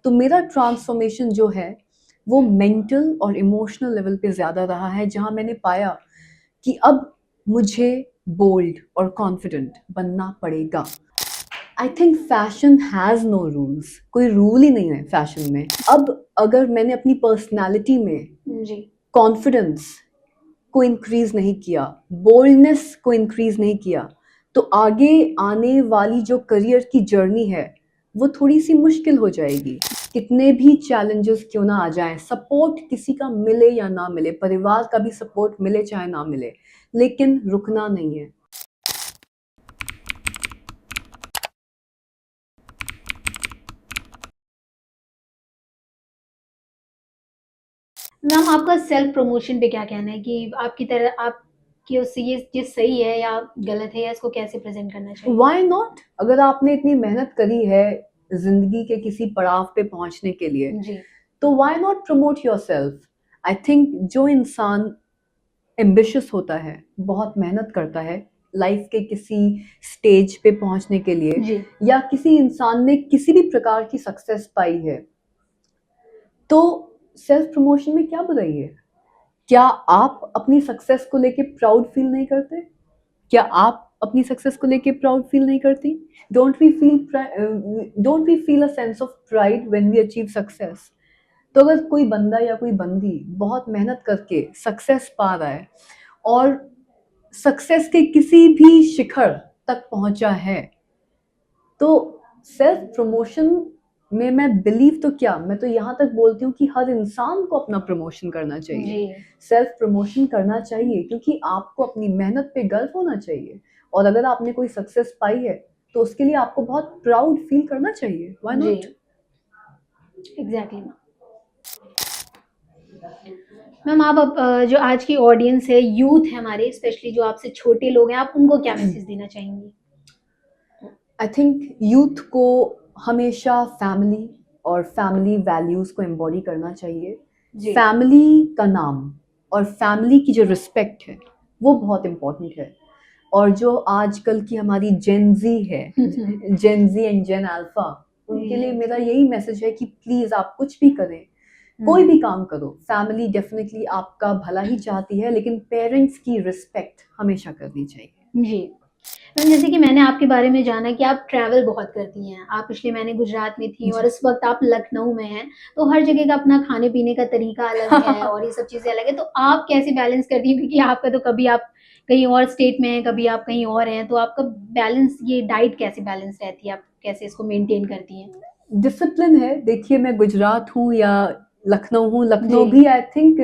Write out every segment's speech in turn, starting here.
तो मेरा ट्रांसफॉर्मेशन जो है वो मेंटल और इमोशनल लेवल पे ज़्यादा रहा है, जहाँ मैंने पाया कि अब मुझे बोल्ड और कॉन्फिडेंट बनना पड़ेगा। I think fashion has no rules, कोई रूल ही नहीं है फैशन में। अब अगर मैंने अपनी पर्सनालिटी में जी कॉन्फिडेंस को इंक्रीज नहीं किया, बोल्डनेस को इंक्रीज नहीं किया, तो आगे आने वाली जो करियर की जर्नी है वो थोड़ी सी मुश्किल हो जाएगी। कितने भी चैलेंजेस क्यों ना आ जाएं, सपोर्ट किसी का मिले या ना मिले, परिवार का भी सपोर्ट मिले चाहे ना मिले, लेकिन रुकना नहीं है। मैम, आपका सेल्फ प्रमोशन पे क्या कहना है कि आपकी तरह आपकी उससे ये चीज़ सही है या गलत है, या इसको कैसे प्रेजेंट करना चाहिए? Why not? अगर आपने इतनी मेहनत करी है जिंदगी के किसी पड़ाव पे पहुंचने के लिए, जी तो why not promote yourself. I think जो इंसान एम्बिशियस होता है, बहुत मेहनत करता है लाइफ के किसी स्टेज पे पहुंचने के लिए, जी या किसी इंसान ने किसी भी प्रकार की सक्सेस पाई है, तो सेल्फ प्रमोशन में क्या बुराई है? क्या आप अपनी सक्सेस को लेके प्राउड फील नहीं करते? क्या आप अपनी सक्सेस को लेके प्राउड फील नहीं करती? Don't we feel a sense of pride when we achieve success? तो अगर कोई बंदा या कोई बंदी बहुत मेहनत करके सक्सेस पा रहा है और सक्सेस के किसी भी शिखर तक पहुंचा है, तो सेल्फ प्रमोशन में मैं बिलीव तो क्या, मैं तो यहाँ तक बोलती हूँ कि हर इंसान को अपना प्रमोशन करना चाहिए, जी सेल्फ प्रमोशन करना चाहिए, क्योंकि आपको अपनी मेहनत पे गर्व होना चाहिए। और अगर आपने कोई सक्सेस पाई है तो उसके लिए आपको बहुत प्राउड फील करना चाहिए। व्हाई जी नॉट? Exactly ma'am. मैम, आप जो आज की ऑडियंस है, यूथ है हमारे, स्पेशली जो आपसे छोटे लोग हैं, आप उनको क्या मैसेज देना चाहेंगी? आई थिंक यूथ को हमेशा फैमिली और फैमिली वैल्यूज़ को एम्बॉडी करना चाहिए। जी फैमिली का नाम और फैमिली की जो रिस्पेक्ट है वो बहुत इम्पोर्टेंट है। और जो आजकल की हमारी जेनजी है, जेनजी एंड जेन अल्फा, उनके लिए मेरा यही मैसेज है कि प्लीज़ आप कुछ भी करें, कोई भी काम करो, फैमिली डेफिनेटली आपका भला ही चाहती है, लेकिन पेरेंट्स की रिस्पेक्ट हमेशा करनी चाहिए। जी मैम, जैसे कि मैंने आपके बारे में जाना कि आप ट्रैवल बहुत करती हैं। आप पिछले महीने गुजरात में थी और जी। इस वक्त आप लखनऊ में हैं। तो हर जगह का अपना खाने पीने का तरीका अलग है और ये सब चीज़ें अलग है। तो आप कैसे बैलेंस करती हैं? क्योंकि आपका तो कभी आप कहीं और स्टेट में हैं, कभी आप कहीं और हैं। तो आपका बैलेंस, ये डाइट कैसे बैलेंस रहती है? आप कैसे इसको मेंटेन करती हैं? डिसिप्लिन है। देखिए, मैं गुजरात हूँ या लखनऊ हूँ, जी लखनऊ भी आई थिंक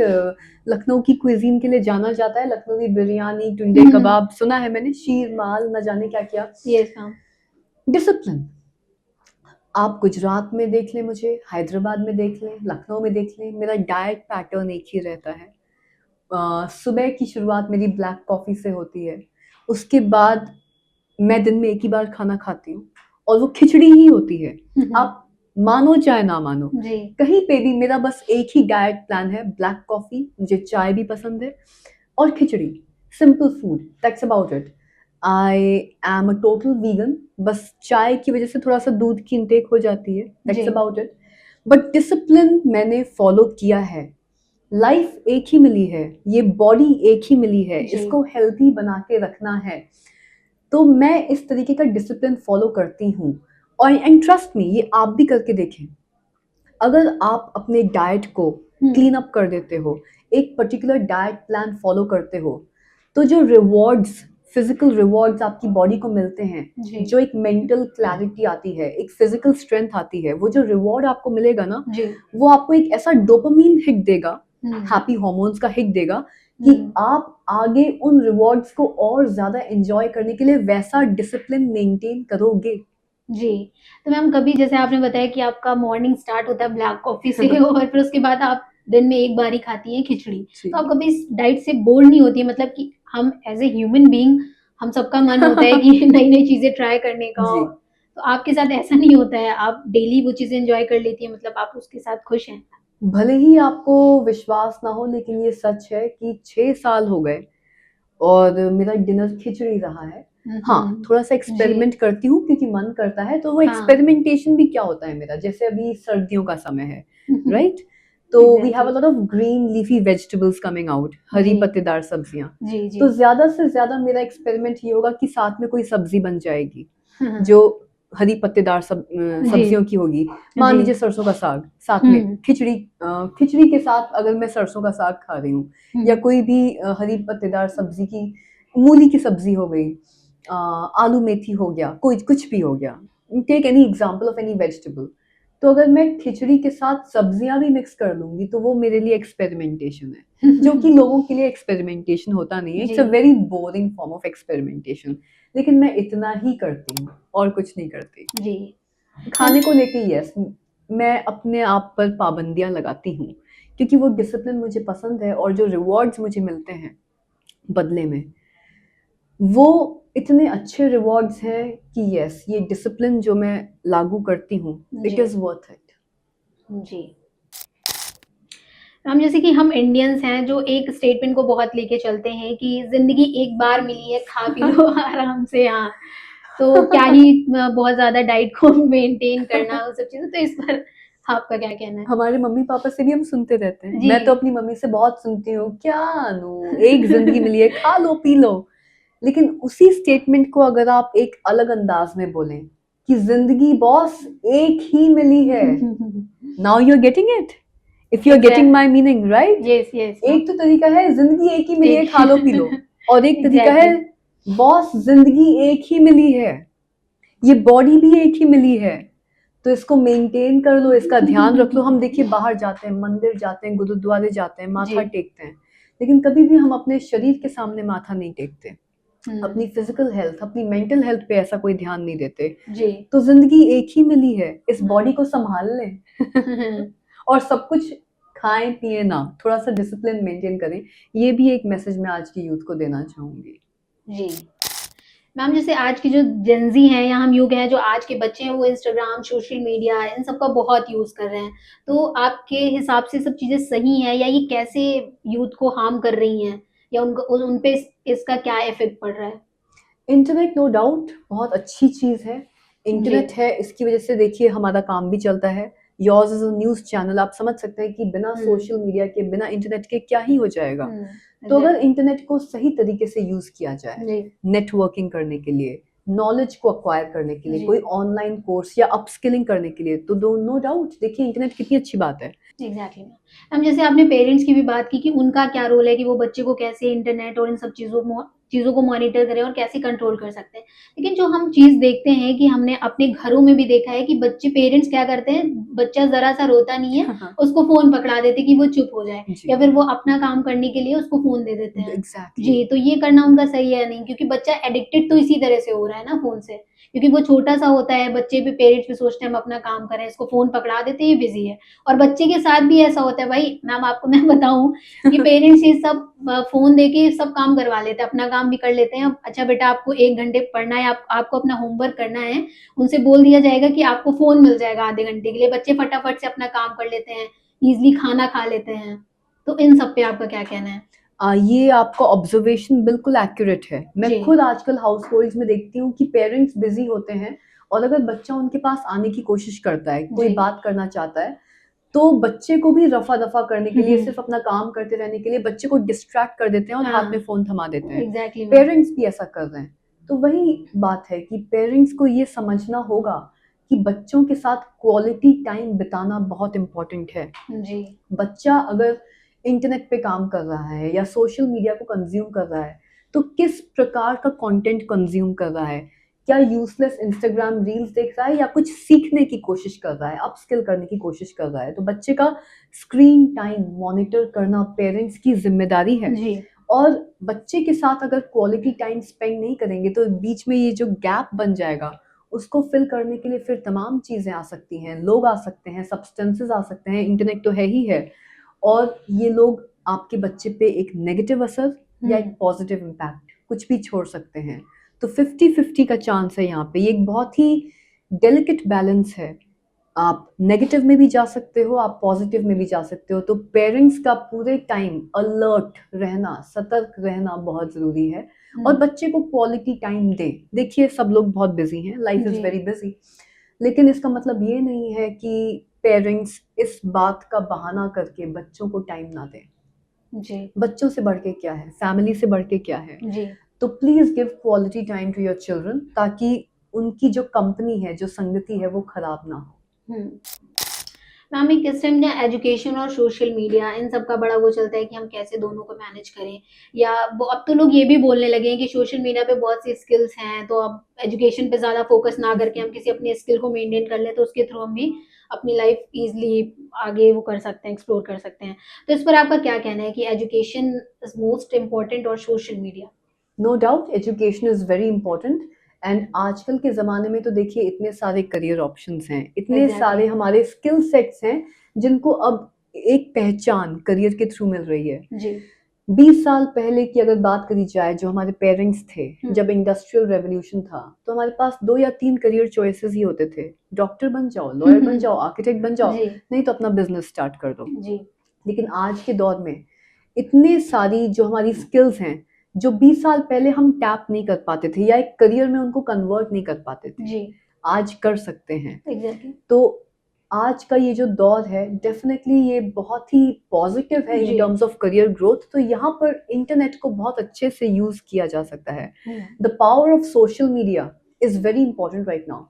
लखनऊ की क्विजीन के लिए जाना जाता है। लखनवी बिरयानी, टुंडे कबाब सुना है मैंने, शीर माल, न जाने क्या क्या। Yes ma'am. डिसिप्लिन आप गुजरात में देख लें, मुझे हैदराबाद में देख लें, लखनऊ में देख लें, मेरा डाइट पैटर्न एक ही रहता है। सुबह की शुरुआत मेरी ब्लैक कॉफ़ी से होती है। उसके बाद मैं दिन में एक ही बार खाना खाती हूँ और वो खिचड़ी ही होती है। आप मानो चाहे ना मानो, जी कहीं पे भी मेरा बस एक ही डाइट प्लान है, ब्लैक कॉफ़ी, मुझे चाय भी पसंद है, और खिचड़ी, simple food, that's about it. I am a total vegan, बस चाय की वजह से थोड़ा-सा दूध की इंटेक हो जाती है, जी that's about it. But discipline मैंने फॉलो किया है। लाइफ एक ही मिली है, ये बॉडी एक ही मिली है, जी इसको हेल्दी बना के रखना है। तो मैं इस तरीके का डिसिप्लिन फॉलो करती हूँ। और एंड ट्रस्ट मी, ये आप भी करके देखें। अगर आप अपने डाइट को क्लीन अप कर देते हो, एक पर्टिकुलर डाइट प्लान फॉलो करते हो, तो जो रिवॉर्ड्स, फिजिकल रिवॉर्ड्स आपकी बॉडी को मिलते हैं, जी जो एक मेंटल क्लैरिटी आती है, एक फिजिकल स्ट्रेंथ आती है, वो जो रिवॉर्ड आपको मिलेगा ना, जी वो आपको एक ऐसा डोपामीन हिट देगा, हैप्पी हॉर्मोन्स का हिट देगा, कि आप आगे उन रिवॉर्ड्स को और ज़्यादा एंजॉय करने के लिए वैसा डिसिप्लिन मेंटेन करोगे। जी। तो मैम, कभी जैसे आपने बताया कि आपका मॉर्निंग स्टार्ट होता है ब्लैक कॉफ़ी से और फिर उसके बाद आप दिन में एक बार ही खाती हैं खिचड़ी। जी। तो आप कभी इस डाइट से बोर नहीं होती हैं? मतलब कि हम एज़ ए ह्यूमन बीइंग, हम सबका मन होता है कि नई-नई चीज़ें ट्राई करने का। जी। तो आपके साथ ऐसा नहीं होता है? आप डेली वो चीज़ें एन्जॉय कर लेती हैं, मतलब आप उसके साथ खुश हैं? भले ही आपको विश्वास ना हो, लेकिन ये सच है कि 6 साल हो गए और मेरा डिनर खिचड़ी रहा है। हाँ, हम्म, थोड़ा सा जी एक्सपेरिमेंट करती हूँ क्योंकि मन करता है। तो वो हाँ एक्सपेरिमेंटेशन भी क्या होता है मेरा, जैसे अभी सर्दियों का समय है, राइट? तो we have a exactly lot of green leafy vegetables coming out, हरी जी पत्तेदार सब्जियां। जी जी तो ज्यादा से ज्यादा मेरा एक्सपेरिमेंट ये होगा कि साथ में कोई सब्जी बन जाएगी हाँ, जो हरी पत्तेदार जी सब्जियों की होगी। मान जी लीजिए सरसों का साग, साथ में हम्म खिचड़ी, खिचड़ी के साथ अगर मैं सरसों का साग खा रही हूँ, या हम्म कोई भी हरी पत्तेदार सब्जी की, मूली की सब्जी हो गई, आलू मेथी हो गया, कोई कुछ भी हो गया, take any example of any vegetable. तो अगर मैं खिचड़ी के साथ सब्जियां भी मिक्स कर लूंगी तो वो मेरे लिए एक्सपेरिमेंटेशन है, जो कि लोगों के लिए एक्सपेरिमेंटेशन होता नहीं है। जी it's a very boring form of experimentation. लेकिन मैं इतना ही करती हूँ और कुछ नहीं करती। जी मैम खाने को लेके यस, मैं अपने आप पर पाबंदियां लगाती हूँ क्योंकि वो डिसिप्लिन मुझे पसंद है, और जो रिवॉर्ड्स मुझे मिलते हैं बदले में, वो इतने अच्छे रिवॉर्ड्स हैं कि यस, ये डिसिप्लिन जो मैं लागू करती हूँ, इट जी इज वर्थ इट। जी हम जैसे कि हम इंडियंस हैं जो एक स्टेटमेंट को बहुत लेके चलते हैं कि जिंदगी एक बार मिली है, खा पी लो आराम से। यहाँ तो क्या ही बहुत ज्यादा डाइट को मेंटेन करना, वो सब चीजें। तो इस पर आपका क्या कहना है? हमारे मम्मी पापा से भी हम सुनते रहते हैं। जी मैं तो अपनी मम्मी से बहुत सुनती हूँ, क्या अनु, एक जिंदगी मिली है, खा लो पी लो। लेकिन उसी स्टेटमेंट को अगर आप एक अलग अंदाज में बोलें कि जिंदगी बॉस एक ही मिली है, now you are getting it, if you are getting my meaning, right? Yes yes एक तो तरीका है जिंदगी एक ही मिली है, एक खा लो पी लो, और एक तरीका है एग्जैक्टली बॉस जिंदगी एक ही मिली है, ये बॉडी भी एक ही मिली है, तो इसको मेंटेन कर लो, इसका ध्यान रख लो। हम देखिए बाहर जाते हैं, मंदिर जाते हैं, गुरुद्वारे जाते हैं, जी माथा टेकते हैं, लेकिन कभी भी हम अपने शरीर के सामने माथा नहीं टेकते, हम्म, अपनी फिजिकल हेल्थ, अपनी मेंटल हेल्थ पे ऐसा कोई ध्यान नहीं देते। जी तो जिंदगी एक ही मिली है, इस बॉडी को संभाल लें और सब कुछ खाएं पिए ना, थोड़ा सा डिसिप्लिन मेंटेन करें। ये भी एक मैसेज मैं आज की यूथ को देना चाहूंगी। जी मैम जैसे आज की जो जेंजी है या हम युग है, जो आज के बच्चे हैं, वो इंस्टाग्राम सोशल मीडिया इन सब का बहुत यूज कर रहे हैं। तो आपके हिसाब से सब चीजें सही है, या ये कैसे यूथ को हार्म कर रही हैं, या उन पे इसका क्या इफेक्ट पड़ रहा है? इंटरनेट नो डाउट बहुत अच्छी चीज़ है। जी इंटरनेट है, इसकी वजह से देखिए हमारा काम भी चलता है। Yours is a news channel, आप समझ सकते हैं कि बिना हम्म सोशल मीडिया के, बिना इंटरनेट के क्या ही हो जाएगा। तो अगर एग्जैक्टली इंटरनेट को सही तरीके से यूज़ किया जाए, जी नेटवर्किंग करने के लिए, नॉलेज को अक्वायर करने के लिए, जी कोई ऑनलाइन कोर्स या अपस्किलिंग करने के लिए, तो दो नो डाउट देखिए इंटरनेट कितनी अच्छी बात है। एग्जैक्टली मैम जैसे आपने पेरेंट्स की भी बात की कि उनका क्या रोल है कि वो बच्चे को कैसे इंटरनेट और इन सब चीज़ों को मॉनिटर करें और कैसे कंट्रोल कर सकते हैं। लेकिन जो हम चीज़ देखते हैं कि हमने अपने घरों में भी देखा है कि बच्चे पेरेंट्स क्या करते हैं, बच्चा ज़रा सा रोता नहीं है, उसको फ़ोन पकड़ा देते कि वो चुप हो जाए, जी, या फिर वो अपना काम करने के लिए उसको फ़ोन दे देते हैं। एग्जैक्टली। जी, तो ये करना उनका सही है नहीं, क्योंकि बच्चा एडिक्टेड तो इसी तरह से हो रहा है ना फ़ोन से। क्योंकि वो छोटा-सा होता है, बच्चे भी पेरेंट्स भी सोचते हैं हम अपना काम कर रहे हैं, इसको फ़ोन पकड़ा देते हैं, ये बिज़ी है। और बच्चे के साथ भी ऐसा होता है भाई, मैम आपको मैं बताऊँ कि पेरेंट्स ये सब फ़ोन देके सब काम करवा लेते हैं, अपना काम भी कर लेते हैं। अच्छा बेटा आपको 1 घंटे पढ़ना है, आपको अपना होमवर्क करना है, उनसे बोल दिया जाएगा कि आपको फ़ोन मिल जाएगा आधे घंटे के लिए। बच्चे फटाफट से अपना काम कर लेते हैं, ईज़िली खाना खा लेते हैं। तो इन सब पे आपका क्या कहना है? ये आपका ऑब्जर्वेशन बिल्कुल एक्यूरेट है। मैं जी, खुद आजकल हाउस होल्ड्स में देखती हूँ कि पेरेंट्स बिजी होते हैं, और अगर बच्चा उनके पास आने की कोशिश करता है, कोई जी। बात करना चाहता है, तो बच्चे को भी रफा दफा करने के हुँ, लिए, हुँ। सिर्फ अपना काम करते रहने के लिए बच्चे को डिस्ट्रैक्ट कर देते हैं और हाथ में हाँ, फोन थमा देते हैं। Exactly ma'am. पेरेंट्स भी ऐसा कर रहे हैं। तो वही बात है कि पेरेंट्स को ये समझना होगा कि बच्चों के साथ क्वालिटी टाइम बिताना बहुत इंपॉर्टेंट है। जी, बच्चा अगर इंटरनेट पे काम कर रहा है या सोशल मीडिया को कंज्यूम कर रहा है, तो किस प्रकार का कंटेंट कंज्यूम कर रहा है? क्या यूजलेस इंस्टाग्राम रील्स देख रहा है या कुछ सीखने की कोशिश कर रहा है, अपस्किल करने की कोशिश कर रहा है? तो बच्चे का स्क्रीन टाइम मॉनिटर करना पेरेंट्स की जिम्मेदारी है। जी, और बच्चे के साथ अगर क्वालिटी टाइम स्पेंड नहीं करेंगे तो बीच में ये जो गैप बन जाएगा, उसको फिल करने के लिए फिर तमाम चीज़ें आ सकती हैं, लोग आ सकते हैं, सब्सटेंसेस आ सकते हैं, इंटरनेट तो है ही है, और ये लोग आपके बच्चे पे एक नेगेटिव असर या हुँ, एक पॉजिटिव इम्पैक्ट कुछ भी छोड़ सकते हैं। तो 50-50 का चांस है यहाँ पे। ये एक बहुत ही डेलिकेट बैलेंस है आप नेगेटिव में भी जा सकते हो, आप पॉजिटिव में भी जा सकते हो। तो पेरेंट्स का पूरे टाइम अलर्ट रहना, सतर्क रहना बहुत ज़रूरी है और बच्चे को क्वालिटी टाइम दें। देखिए सब लोग बहुत बिज़ी हैं, लाइफ इज़ जी। वेरी बिज़ी, लेकिन इसका मतलब ये नहीं है कि पेरेंट्स इस बात का बहाना करके बच्चों को टाइम ना दें। जी। बच्चों से बढ़ के क्या है, फैमिली से बढ़ के क्या है। जी। तो please give quality time to your children, ताकि उनकी जो कंपनी है, जो संगति है, वो खराब ना हो। मैम एक इस टाइम ना एजुकेशन और सोशल मीडिया इन सब का बड़ा वो चलता है कि हम कैसे दोनों को मैनेज करें, या अब तो लोग ये भी बोलने लगे हैं कि सोशल मीडिया पे बहुत सी स्किल्स हैं, तो अब एजुकेशन पे ज़्यादा फोकस ना करके हम किसी अपने स्किल को मेंटेन कर लें, तो उसके थ्रू हम भी अपनी लाइफ इजीली आगे वो कर सकते हैं, एक्सप्लोर कर सकते हैं। तो इस पर आपका क्या कहना है कि एजुकेशन इज मोस्ट इम्पोर्टेंट और social media? No doubt education is very important, and आजकल के ज़माने में तो देखिए इतने सारे करियर ऑप्शंस हैं, इतने सारे एग्जैक्टली। हमारे स्किल सेट्स हैं जिनको अब एक पहचान करियर के थ्रू मिल रही है। जी। 20 साल पहले की अगर बात करी जाए, जो हमारे पेरेंट्स थे, जब हम्म। इंडस्ट्रियल रेवोल्यूशन था, तो हमारे पास 2 या 3 करियर चॉइसेस ही होते थे। डॉक्टर बन जाओ, लॉयर बन जाओ, आर्किटेक्ट बन जाओ, जी। नहीं तो अपना बिज़नेस स्टार्ट कर दो। जी। लेकिन आज के दौर में इतने सारी जो हमारी स्किल्स हैं, जो 20 साल पहले हम टैप नहीं कर पाते थे या एक करियर में उनको कन्वर्ट नहीं कर पाते थे, जी। आज कर सकते हैं। एग्जैक्टली। तो आज का ये जो दौर है, डेफिनेटली ये बहुत ही पॉजिटिव है इन जी। Terms of career growth. तो यहाँ पर इंटरनेट को बहुत अच्छे से यूज़ किया जा सकता है। The power of social media is very important right now.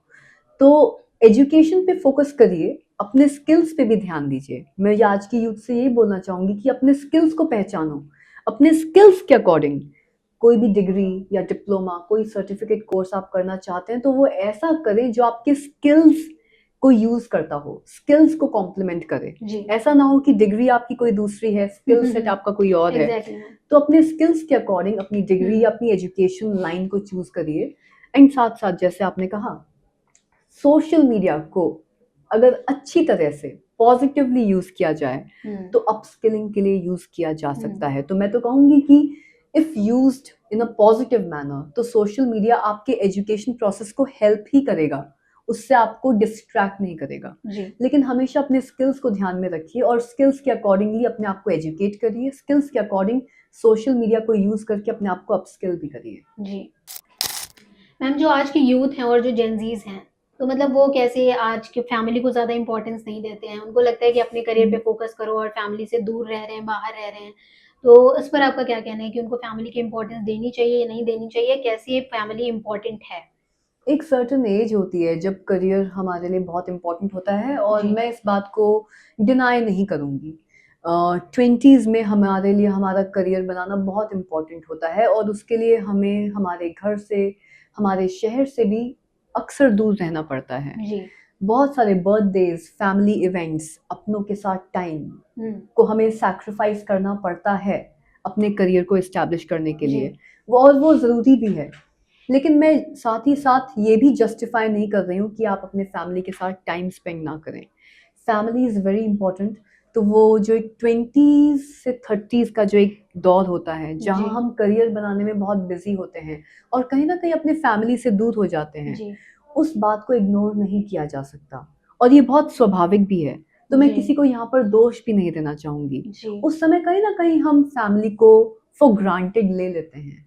तो एजुकेशन पे फोकस करिए, अपने स्किल्स पे भी ध्यान दीजिए। मैं ये आज की यूथ से यही बोलना चाहूँगी कि अपने स्किल्स को पहचानो। अपने स्किल्स के अकॉर्डिंग कोई भी डिग्री या डिप्लोमा, कोई सर्टिफिकेट कोर्स आप करना चाहते हैं, तो वो ऐसा करें जो आपके स्किल्स को यूज़ करता हो, स्किल्स को कॉम्प्लीमेंट करे। जी। ऐसा ना हो कि डिग्री आपकी कोई दूसरी है, स्किल सेट आपका कोई और है। Exactly ma'am. तो अपने स्किल्स के अकॉर्डिंग अपनी डिग्री या अपनी एजुकेशन लाइन को चूज़ करिए। एंड साथ-साथ जैसे आपने कहा, सोशल मीडिया को अगर अच्छी तरह से पॉजिटिवली यूज किया जाए तो अपस्किलिंग के लिए यूज किया जा सकता है। तो मैं तो कहूंगी कि if used in a positive manner, तो सोशल मीडिया आपके एजुकेशन प्रोसेस को हेल्प ही करेगा, उससे आपको डिस्ट्रैक्ट नहीं करेगा। जी। लेकिन हमेशा अपने स्किल्स को ध्यान में रखिए और स्किल्स के अकॉर्डिंगली अपने आप को एजुकेट करिए, स्किल्स के अकॉर्डिंग सोशल मीडिया को यूज करके अपने आप को अपस्किल भी करिए। जी। मैम जो आज के यूथ हैं और जो जेनजीज हैं, तो मतलब वो कैसे आज के फैमिली को ज़्यादा इंपॉर्टेंस नहीं देते हैं, उनको लगता है कि अपने करियर पे फोकस करो और फैमिली से दूर रह रहे हैं, बाहर रह रहे हैं। तो इस पर आपका क्या कहना है कि उनको फैमिली की इंपॉर्टेंस देनी चाहिए या नहीं देनी चाहिए, कैसे फैमिली इंपॉर्टेंट है? एक सर्टेन एज होती है जब करियर हमारे लिए बहुत इम्पोर्टेंट होता है, और जी। मैं इस बात को डिनाई नहीं करूँगी। 20s में हमारे लिए हमारा करियर बनाना बहुत इम्पोर्टेंट होता है, और उसके लिए हमें हमारे घर से, हमारे शहर से भी अक्सर दूर रहना पड़ता है। जी। बहुत सारे बर्थडेज, फैमिली इवेंट्स, अपनों के साथ टाइम को हमें सैक्रिफाइस करना पड़ता है अपने करियर को एस्टैब्लिश करने के जी। लिए। वो ज़रूरी भी है। लेकिन मैं साथ ही साथ ये भी जस्टिफाई नहीं कर रही हूँ कि आप अपने फैमिली के साथ टाइम स्पेंड ना करें। Family is very important. तो वो जो एक 20s से 30s का जो एक दौर होता है, जहाँ जी। हम करियर बनाने में बहुत बिजी होते हैं और कहीं ना कहीं अपने फैमिली से दूर हो जाते हैं, जी। उस बात को इग्नोर नहीं किया जा सकता, और ये बहुत स्वाभाविक भी है। तो मैं जी। किसी को यहाँ पर दोष भी नहीं देना चाहूँगी। जी। उस समय कहीं ना कहीं हम फैमिली को फॉर ग्रांटेड ले लेते हैं।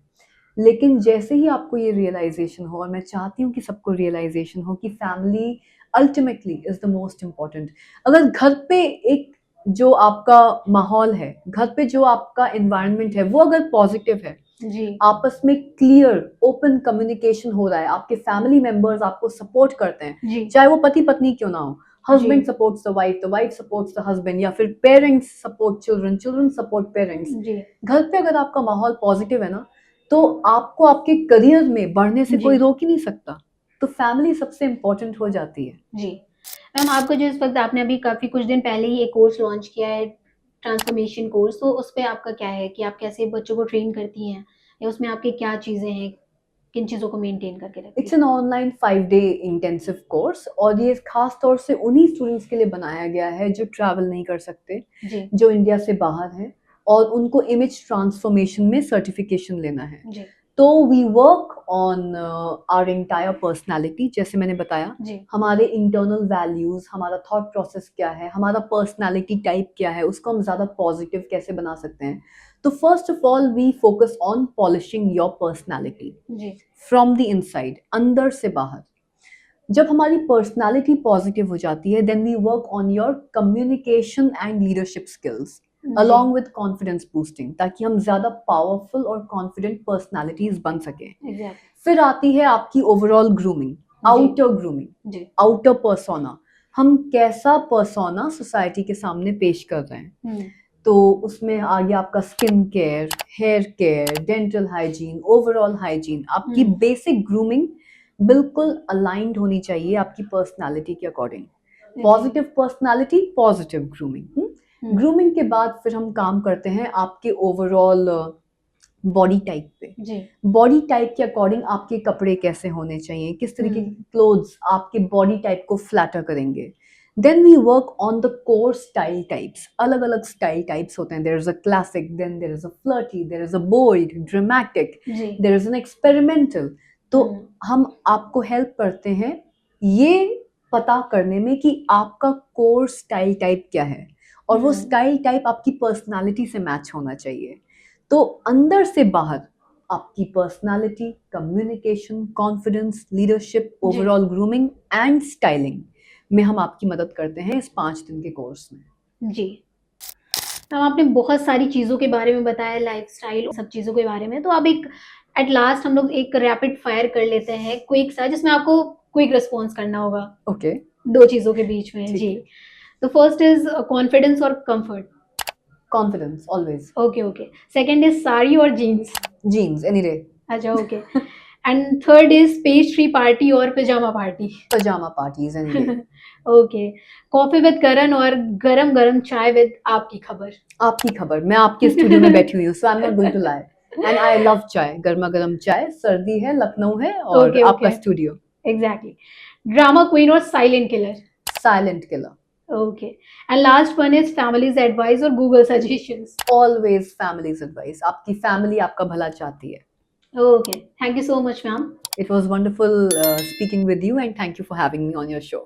लेकिन जैसे ही आपको ये रियलाइजेशन हो, और मैं चाहती हूँ कि सबको रियलाइजेशन हो कि family ultimately is the most important. अगर घर पे एक जो आपका माहौल है, घर पे जो आपका एनवायरनमेंट है, वो अगर पॉजिटिव है, जी। आपस में क्लियर ओपन कम्युनिकेशन हो रहा है, आपके फैमिली मेंबर्स आपको सपोर्ट करते हैं, जी। चाहे वो पति पत्नी क्यों ना हो, हस्बैंड जी। Supports the wife supports the husband, या फिर parents support children, children support parents. जी। घर पे अगर आपका माहौल पॉजिटिव है ना, तो आपको आपके करियर में बढ़ने से जी। कोई रोक ही नहीं सकता। तो फैमिली सबसे इम्पोर्टेंट हो जाती है। जी। मैम आपका जो इस वक्त आपने अभी काफ़ी कुछ दिन पहले ही एक कोर्स लॉन्च किया है, ट्रांसफॉर्मेशन कोर्स, तो उस पे आपका क्या है कि आप कैसे बच्चों को ट्रेन करती हैं, या उसमें आपकी क्या चीज़ें हैं, किन चीज़ों को मेंटेन करके रखती इट्स हैं? An online 5 day intensive course, और ये खास तौर से उन्हीं स्टूडेंट्स के लिए बनाया गया है जो ट्रैवल नहीं कर सकते, जी। जो इंडिया से बाहर हैं, और उनको इमेज ट्रांसफॉर्मेशन में सर्टिफिकेशन लेना है। जी। तो we work on our entire personality, जैसे मैंने बताया जी हमारे इंटरनल वैल्यूज, हमारा थॉट प्रोसेस क्या है, हमारा पर्सनालिटी टाइप क्या है, उसको हम ज़्यादा पॉजिटिव कैसे बना सकते हैं। तो first of all we focus on polishing your personality जी फ्रॉम द इनसाइड, अंदर से बाहर। जब हमारी पर्सनालिटी पॉजिटिव हो जाती है then we work on your communication and leadership skills जी along with confidence boosting, ताकि हम ज्यादा पावरफुल और कॉन्फिडेंट पर्सनालिटीज बन सकें। एग्जैक्टली फिर आती है आपकी ओवरऑल ग्रूमिंग, आउटर ग्रूमिंग, जी आउटर पर्सोना। हम कैसा पर्सोना सोसाइटी के सामने पेश कर रहे हैं। हम्म तो उसमें आ गया आपका skin care, hair care, dental hygiene, overall hygiene. आपकी हम्म बेसिक ग्रूमिंग बिल्कुल अलाइंड होनी चाहिए आपकी पर्सनालिटी के according. Positive personality, positive grooming. Grooming के बाद फिर हम काम करते हैं आपके ओवरऑल बॉडी टाइप पे। जी बॉडी टाइप के अकॉर्डिंग आपके कपड़े कैसे होने चाहिए, किस तरीके के क्लोथ्स आपके बॉडी टाइप को फ्लैटर करेंगे। Then we work on the core style types. अलग अलग स्टाइल टाइप्स होते हैं। There is a classic, then there is a flirty, there is a bold, dramatic, जी देयर इज एन एक्सपेरिमेंटल। तो hmm हम आपको हेल्प करते हैं ये पता करने में कि आपका कोर स्टाइल टाइप क्या है, और वो स्टाइल टाइप आपकी पर्सनालिटी से मैच होना चाहिए। तो अंदर से बाहर आपकी पर्सनालिटी, कम्युनिकेशन, कॉन्फिडेंस, लीडरशिप, जी ओवरऑल ग्रूमिंग एंड स्टाइलिंग में हम आपकी मदद करते हैं इस 5 दिन के कोर्स में। जी मैम आपने बहुत सारी चीज़ों के बारे में बताया, लाइफस्टाइल सब चीज़ों के बारे में। तो अब एक एट लास्ट हम लोग एक रैपिड फायर कर लेते हैं, क्विक सा, जिसमें आपको क्विक रिस्पॉन्स करना होगा ओके, दो चीज़ों के बीच में। ठीक जी है। तो फर्स्ट इज कॉन्फिडेंस और कंफर्ट। Confidence always. Okay okay. Second is sari और जीन्स। Jeans any day. अच्छा okay. And third is pastry party और pajama party. Pajama parties any day. Okay. Coffee with Karan और गरम गरम चाय विद आपकी खबर। आपकी खबर। मैं आपके स्टूडियो में बैठी हुई हूँ, so I am not going to lie. And I love chai, गर्मा गर्म चाय, सर्दी है, लखनऊ है, और ओके आपका okay studio. Exactly. Drama queen और silent killer. Silent killer. Okay. And last one is families advice और Google suggestions. Always families advice. आपकी फैमिली आपका भला चाहती है। Okay, thank you so much ma'am. It was wonderful speaking with you, and thank you for having me on your show.